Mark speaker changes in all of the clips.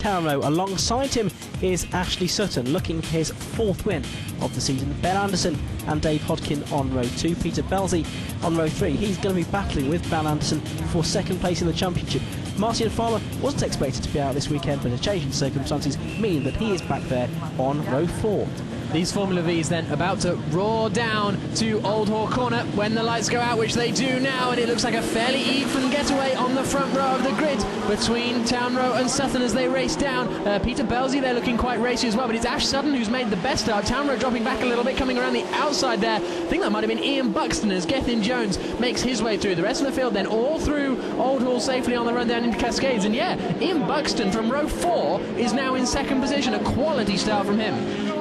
Speaker 1: Townrow. Alongside him is Ashley Sutton, looking for his 4th win of the season. Ben Anderson and Dave Hodkin on row 2. Peter Belsey on row 3. He's going to be battling with Ben Anderson for 2nd place in the championship. Martin Farmer wasn't expected to be out this weekend, but a change in circumstances mean that he is back there on row 4.
Speaker 2: These Formula Vs then about to roar down to Old Hall Corner when the lights go out, which they do now, and it looks like a fairly even getaway on the front row of the grid between Townrow and Sutton as they race down. Peter Belsey, they're looking quite racy as well, but it's Ash Sutton who's made the best start. Townrow dropping back a little bit, coming around the outside there. I think that might have been Ian Buxton as Gethin Jones makes his way through. The rest of the field then all through Old Hall safely on the run down into Cascades. And yeah, Ian Buxton from row 4 is now in 2nd position. A quality start from him.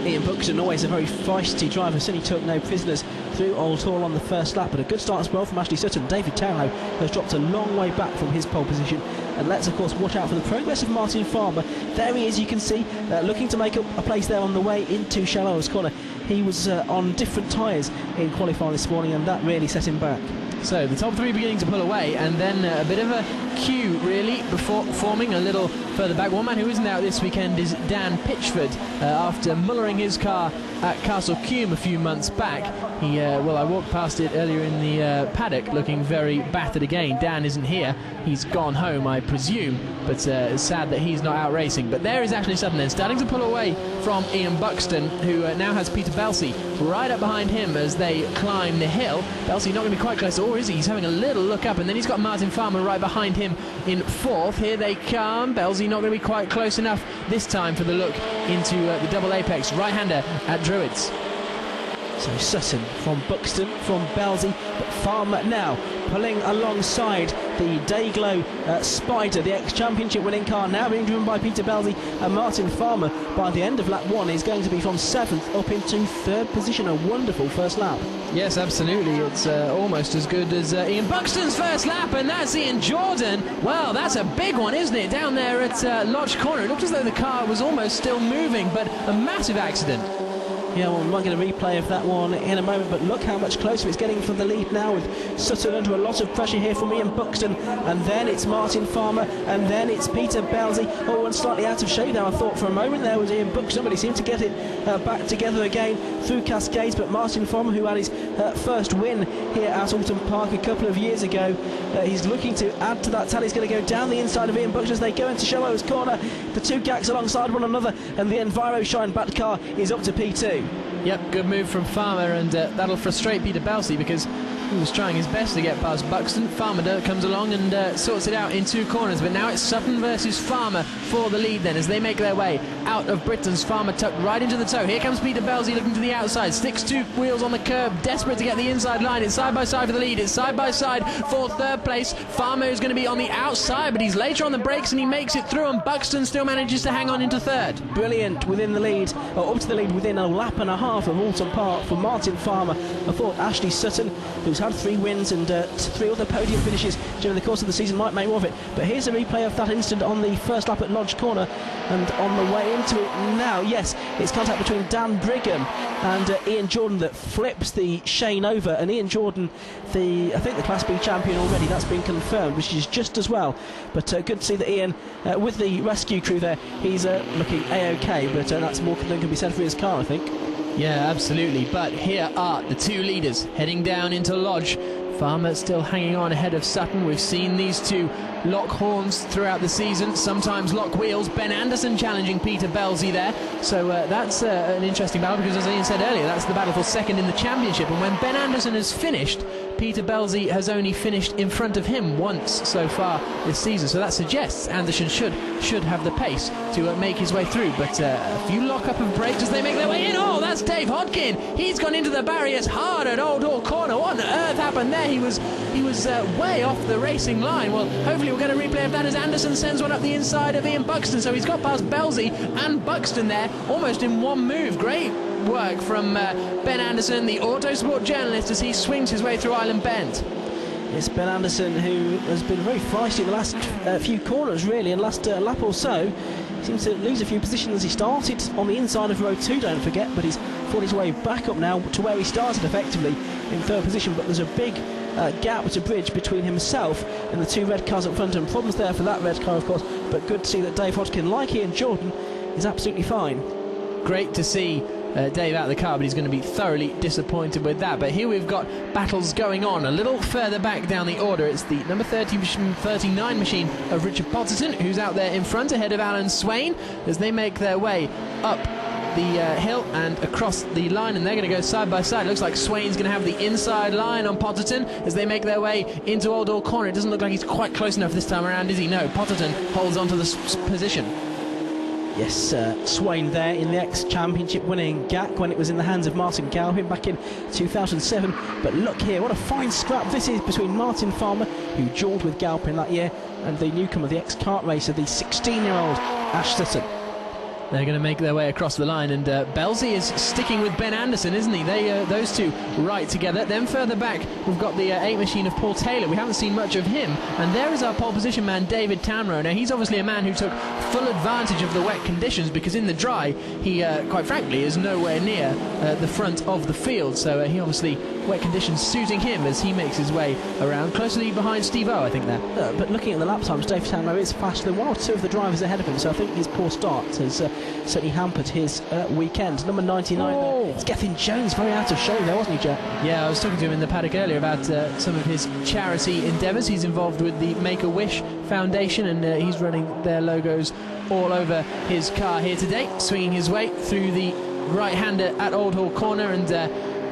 Speaker 1: Ian Buxton, always a very feisty driver, certainly took no prisoners through Old Hall on the first lap, but a good start as well from Ashley Sutton. David Townrow has dropped a long way back from his pole position, and let's of course watch out for the progress of Martin Farmer. There he is, you can see, looking to make up a place there on the way into Shallows Corner. He was on different tyres in qualifying this morning, and that really set him back.
Speaker 2: So the top 3 beginning to pull away, and then a bit of a queue really before forming a little further back. One man who isn't out this weekend is Dan Pitchford. After mullering his car at Castle Combe a few months back, he well, I walked past it earlier in the paddock looking very battered again. Dan isn't here, he's gone home I presume, but it's sad that he's not out racing. But there is Ashley Sutton then starting to pull away from Ian Buxton, who now has Peter Belsey right up behind him as they climb the hill. Belsey not going to be quite close, or is he? He's having a little look up, and then he's got Martin Farmer right behind him in 4th. Here they come. Belsey not going to be quite close enough this time for the look into the double apex right-hander at Druids.
Speaker 1: So Sutton from Buxton, from Belsey, but Farmer now pulling alongside the Dayglow Spider, the ex-championship winning car, now being driven by Peter Belsey, and Martin Farmer by the end of lap 1 is going to be from 7th up into 3rd position. A wonderful first lap.
Speaker 2: Yes, absolutely. It's almost as good as Ian Buxton's first lap, and that's Ian Jordan. Well, that's a big one, isn't it? Down there at Lodge Corner. It looked as though the car was almost still moving, but a massive accident.
Speaker 1: Yeah, well, we might get a replay of that one in a moment, but look how much closer it's getting for the lead now, with Sutton under a lot of pressure here from Ian Buxton, and then it's Martin Farmer, and then it's Peter Belsey. Oh, and slightly out of shape there, I thought for a moment there was Ian Buxton, but he seemed to get it back together again through Cascades. But Martin Farmer, who had his first win here at Oulton Park a couple of years ago, he's looking to add to that tally. He's going to go down the inside of Ian Buxton as they go into Shallows Corner. The two GACs alongside one another, and the Enviro Shine backed car is up to P2.
Speaker 2: Yep, good move from Farmer, and that'll frustrate Peter Belsey because he was trying his best to get past Buxton. Farmer comes along and sorts it out in 2 corners, but now it's Sutton versus Farmer for the lead then as they make their way out of Britain's. Farmer tucked right into the toe. Here comes Peter Belsey looking to the outside, sticks 2 wheels on the curb, desperate to get the inside line. It's side by side for the lead, it's side by side for 3rd place. Farmer is going to be on the outside, but he's later on the brakes and he makes it through, and Buxton still manages to hang on into 3rd.
Speaker 1: Brilliant within the lead, or up to the lead within a lap and a half of Oulton Park for Martin Farmer. I thought Ashley Sutton, who's had 3 wins and 3 other podium finishes during the course of the season, might make more of it. But here's a replay of that instant on the first lap at Lodge Corner, and on the way into it now, yes, it's contact between Dan Brigham and Ian Jordan that flips the Shane over, and Ian Jordan, I think the Class B champion already, that's been confirmed, which is just as well. But good to see that Ian, with the rescue crew there, he's looking A-OK, but that's more than can be said for his car, I think.
Speaker 2: Yeah, absolutely. But here are the 2 leaders heading down into Lodge. Farmer still hanging on ahead of Sutton. We've seen these 2 lock horns throughout the season, sometimes lock wheels. Ben Anderson challenging Peter Belsey there. So that's an interesting battle, because as Ian said earlier, that's the battle for 2nd in the championship. And when Ben Anderson has finished, Peter Belsey has only finished in front of him once so far this season. So that suggests Anderson should have the pace to make his way through. But a few lock-up of brakes as they make their way in. Oh, that's Dave Hodkin. He's gone into the barriers hard at Old Hall Corner. What on earth happened there? He was way off the racing line. Well, hopefully we'll get a replay of that as Anderson sends one up the inside of Ian Buxton. So he's got past Belsey and Buxton there almost in one move. Great work from Ben Anderson, the Autosport journalist, as he swings his way through Island Bend.
Speaker 1: It's Ben Anderson, who has been very feisty in the last few corners, really, and last lap or so. He seems to lose a few positions. He started on the inside of row 2, don't forget, but he's fought his way back up now to where he started, effectively in 3rd position. But there's a big gap to bridge between himself and the 2 red cars up front, and problems there for that red car, of course, but good to see that Dave Hodgkin, like Ian Jordan, is absolutely fine.
Speaker 2: Great to see Dave out of the car, but he's going to be thoroughly disappointed with that. But here we've got battles going on a little further back down the order. It's the number 39 machine of Richard Potterton, who's out there in front ahead of Alan Swain as they make their way up the hill and across the line, and they're going to go side by side. Looks like Swain's going to have the inside line on Potterton as they make their way into Old Hall Corner. It doesn't look like he's quite close enough this time around, is he? No, Potterton holds on to the position.
Speaker 1: Yes, Swain there in the ex-championship winning GAC when it was in the hands of Martin Galpin back in 2007. But look here, what a fine scrap this is between Martin Farmer, who duelled with Galpin that year, and the newcomer, the ex-kart racer, the 16-year-old Ash Sutton.
Speaker 2: They're going to make their way across the line, and Belsey is sticking with Ben Anderson, isn't he? Those two right together. Then further back, we've got the 8 machine of Paul Taylor. We haven't seen much of him. And there is our pole position man, David Townrow. Now, he's obviously a man who took full advantage of the wet conditions, because in the dry, he, quite frankly, is nowhere near the front of the field. So he obviously, wet conditions suiting him as he makes his way around, closely behind Steve O, I think, there.
Speaker 1: But looking at the lap times, David Townrow is faster than 1 or 2 of the drivers ahead of him, so I think his poor start has certainly hampered his weekend. Number 99 there. It's Gethin Jones, very out of shape there, wasn't he, Jack?
Speaker 2: Yeah, I was talking to him in the paddock earlier about some of his charity endeavours. He's involved with the Make-A-Wish Foundation, and he's running their logos all over his car here today, swinging his way through the right-hander at Old Hall Corner, and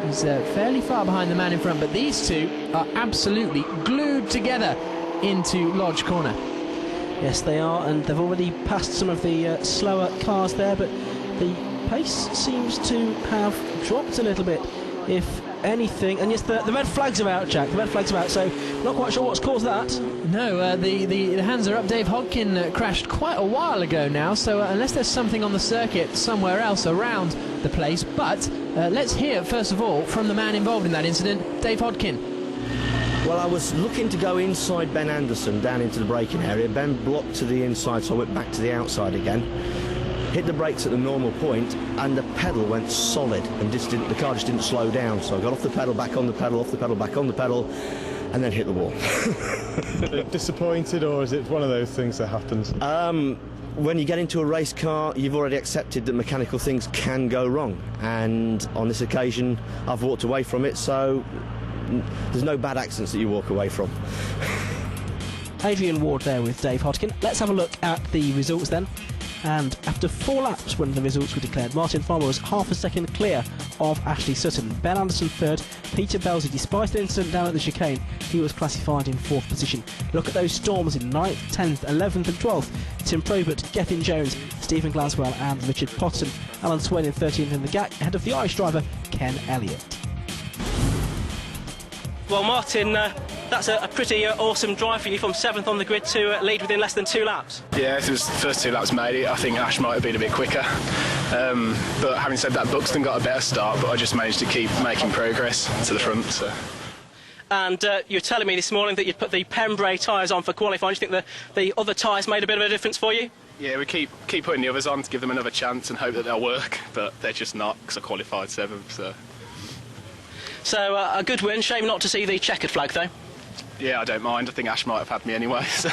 Speaker 2: he's fairly far behind the man in front, but these two are absolutely glued together into Lodge Corner.
Speaker 1: Yes, they are, and they've already passed some of the slower cars there, but the pace seems to have dropped a little bit, if anything. And yes, the red flags are out, Jack. The red flags are out, so not quite sure what's caused that. No, the hands are up. Dave Hodgkin crashed quite a while ago now, so unless there's something on the circuit somewhere else around the place. But let's hear, first of all, from the man involved in that incident, Dave Hodgkin.
Speaker 3: Well, I was looking to go inside Ben Anderson down into the braking area. Ben blocked to the inside, so I went back to the outside again. Hit the brakes at the normal point, and the pedal went solid, and the car just didn't slow down. So I got off the pedal, back on the pedal, off the pedal, back on the pedal, and then hit the wall.
Speaker 4: Disappointed, or is it one of those things that happens?
Speaker 3: When you get into a race car, you've already accepted that mechanical things can go wrong, and on this occasion, I've walked away from it, so there's no bad accidents that you walk away from.
Speaker 1: Adrian Ward there with Dave Hodgkin. Let's have a look at the results then. And after 4 laps when the results were declared, Martin Farmer was half a second clear of Ashley Sutton. Ben Anderson 3rd, Peter Belsey, despite an incident down at the chicane, he was classified in 4th position. Look at those storms in 9th, 10th, 11th and 12th. Tim Probert, Gethin Jones, Stephen Glaswell and Richard Potterton. Alan Swain in 13th in the GAC, ahead of the Irish driver Ken Elliott.
Speaker 5: Well, Martin, that's a pretty awesome drive for you from 7th on the grid to lead within less than 2 laps.
Speaker 6: Yeah, if it was the first 2 laps made it, I think Ash might have been a bit quicker. But having said that, Buxton got a better start, but I just managed to keep making progress to the front. So.
Speaker 5: And you were telling me this morning that you'd put the Pembrey tyres on for qualifying. Do you think the other tyres made a bit of a difference for you?
Speaker 6: Yeah, we keep putting the others on to give them another chance and hope that they'll work, but they're just not, because I qualified 7th.
Speaker 5: So a good win. Shame not to see the checkered flag, though.
Speaker 6: Yeah, I don't mind. I think Ash might have had me anyway. So.